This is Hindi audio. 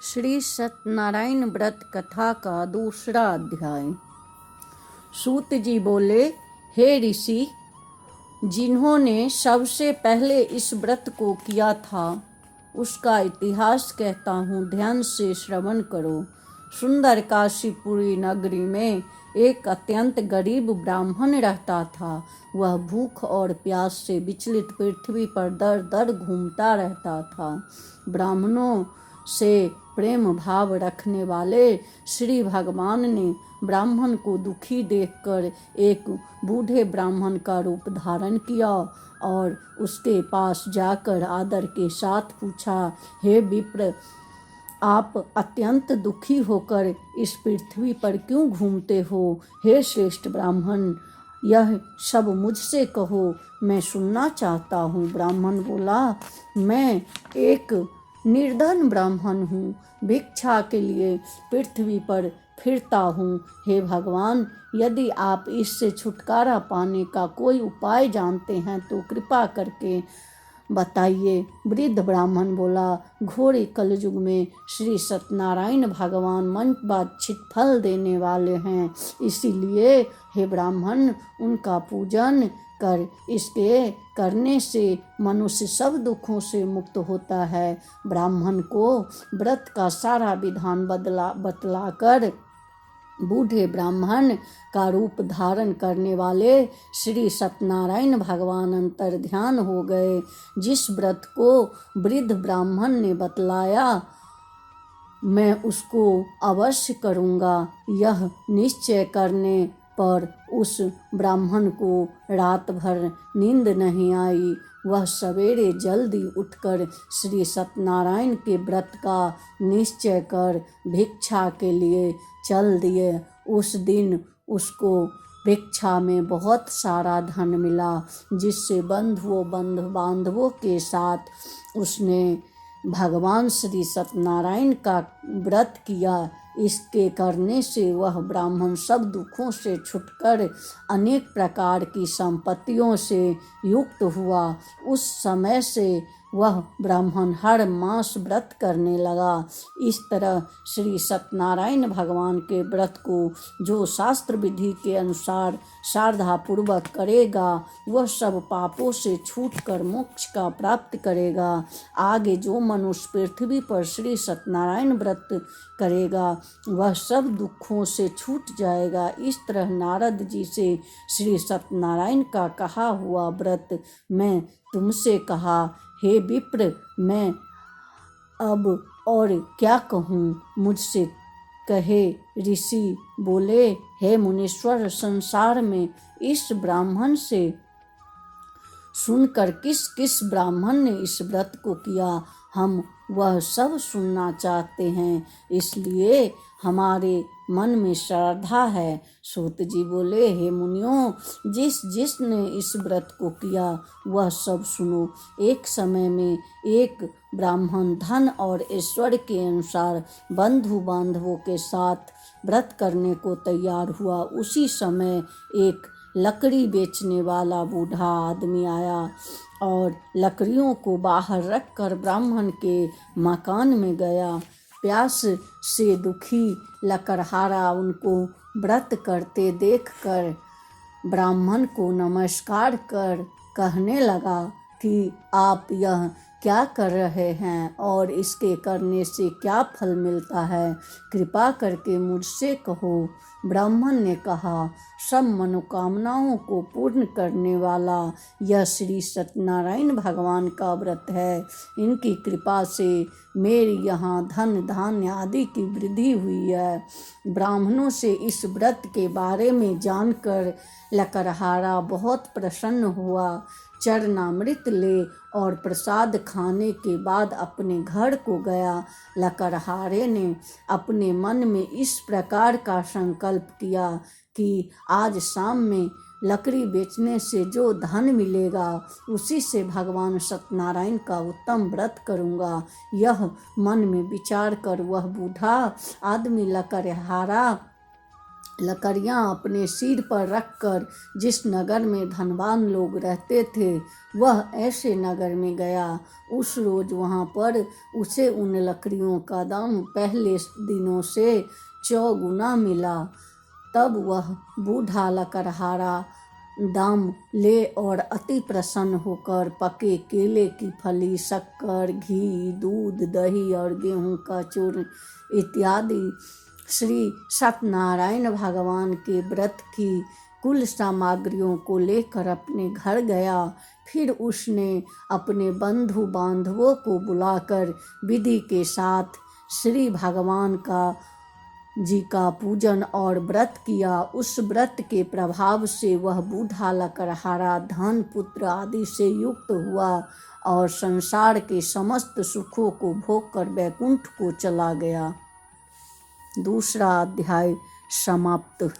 श्री सत्यनारायण व्रत कथा का दूसरा अध्याय। सूत जी बोले, हे ऋषि, जिन्होंने सबसे पहले इस व्रत को किया था उसका इतिहास कहता हूँ, ध्यान से श्रवण करो। सुंदर काशीपुरी नगरी में एक अत्यंत गरीब ब्राह्मण रहता था। वह भूख और प्यास से विचलित पृथ्वी पर दर दर घूमता रहता था। ब्राह्मणों से प्रेम भाव रखने वाले श्री भगवान ने ब्राह्मण को दुखी देखकर एक बूढ़े ब्राह्मण का रूप धारण किया और उसके पास जाकर आदर के साथ पूछा, हे विप्र, आप अत्यंत दुखी होकर इस पृथ्वी पर क्यों घूमते हो? हे श्रेष्ठ ब्राह्मण, यह सब मुझसे कहो, मैं सुनना चाहता हूँ। ब्राह्मण बोला, मैं एक निर्धन ब्राह्मण हूँ, भिक्षा के लिए पृथ्वी पर फिरता हूँ। हे भगवान, यदि आप इससे छुटकारा पाने का कोई उपाय जानते हैं तो कृपा करके बताइए। वृद्ध ब्राह्मण बोला, घोर कलयुग में श्री सत्यनारायण भगवान मनवांछित फल देने वाले हैं, इसीलिए हे ब्राह्मण, उनका पूजन कर। इसके करने से मनुष्य सब दुखों से मुक्त होता है। ब्राह्मण को व्रत का सारा विधान बतलाकर बूढ़े ब्राह्मण का रूप धारण करने वाले श्री सत्यनारायण भगवान अंतर ध्यान हो गए। जिस व्रत को वृद्ध ब्राह्मण ने बतलाया, मैं उसको अवश्य करूँगा। यह निश्चय करने पर उस ब्राह्मण को रात भर नींद नहीं आई। वह सवेरे जल्दी उठकर श्री सत्यनारायण के व्रत का निश्चय कर भिक्षा के लिए चल दिए। उस दिन उसको भिक्षा में बहुत सारा धन मिला, जिससे बांधवों के साथ उसने भगवान श्री सत्यनारायण का व्रत किया। इसके करने से वह ब्राह्मण सब दुखों से छुटकर अनेक प्रकार की संपत्तियों से युक्त हुआ। उस समय से वह ब्राह्मण हर मास व्रत करने लगा। इस तरह श्री सत्यनारायण भगवान के व्रत को जो शास्त्र विधि के अनुसार श्रद्धापूर्वक करेगा, वह सब पापों से छूटकर मोक्ष का प्राप्त करेगा। आगे जो मनुष्य पृथ्वी पर श्री सत्यनारायण व्रत करेगा, वह सब दुखों से छूट जाएगा। इस तरह नारद जी से श्री सत्यनारायण का कहा हुआ व्रत मैं तुमसे कहा। हे विप्र, मैं अब और क्या कहूँ, मुझसे कहे। ऋषि बोले, हे मुनीश्वर, संसार में इस ब्राह्मण से सुनकर किस किस ब्राह्मण ने इस व्रत को किया, हम वह सब सुनना चाहते हैं, इसलिए हमारे मन में श्रद्धा है। सूत जी बोले, हे मुनियों, जिसने इस व्रत को किया वह सब सुनो। एक समय में एक ब्राह्मण धन और ऐश्वर्य के अनुसार बंधु बांधवों के साथ व्रत करने को तैयार हुआ। उसी समय एक लकड़ी बेचने वाला बूढ़ा आदमी आया और लकड़ियों को बाहर रखकर ब्राह्मण के मकान में गया। प्यास से दुखी लकड़हारा उनको व्रत करते देखकर ब्राह्मण को नमस्कार कर कहने लगा कि आप यह क्या कर रहे हैं और इसके करने से क्या फल मिलता है, कृपा करके मुझसे कहो। ब्राह्मण ने कहा, सब मनोकामनाओं को पूर्ण करने वाला यह श्री सत्यनारायण भगवान का व्रत है। इनकी कृपा से मेरी यहाँ धन धान्य आदि की वृद्धि हुई है। ब्राह्मणों से इस व्रत के बारे में जानकर लकड़हारा बहुत प्रसन्न हुआ। चरणामृत ले और प्रसाद खाने के बाद अपने घर को गया। लकड़हारे ने अपने मन में इस प्रकार का संकल्प किया कि आज शाम में लकड़ी बेचने से जो धन मिलेगा उसी से भगवान सत्यनारायण का उत्तम व्रत करूँगा। यह मन में विचार कर वह बूढ़ा आदमी लकड़हारा लकड़ियाँ अपने सिर पर रखकर जिस नगर में धनवान लोग रहते थे वह ऐसे नगर में गया। उस रोज वहाँ पर उसे उन लकड़ियों का दाम पहले दिनों से 4 गुना मिला। तब वह बूढ़ा लकड़हारा दाम ले और अति प्रसन्न होकर पके केले की फली, शक्कर, घी, दूध, दही और गेहूं का चूर्ण इत्यादि श्री सत्यनारायण भगवान के व्रत की कुल सामग्रियों को लेकर अपने घर गया। फिर उसने अपने बंधु बांधवों को बुलाकर विधि के साथ श्री भगवान जी का पूजन और व्रत किया। उस व्रत के प्रभाव से वह बूढ़ा लकड़हारा धन पुत्र आदि से युक्त हुआ और संसार के समस्त सुखों को भोग कर वैकुंठ को चला गया। दूसरा अध्याय समाप्त।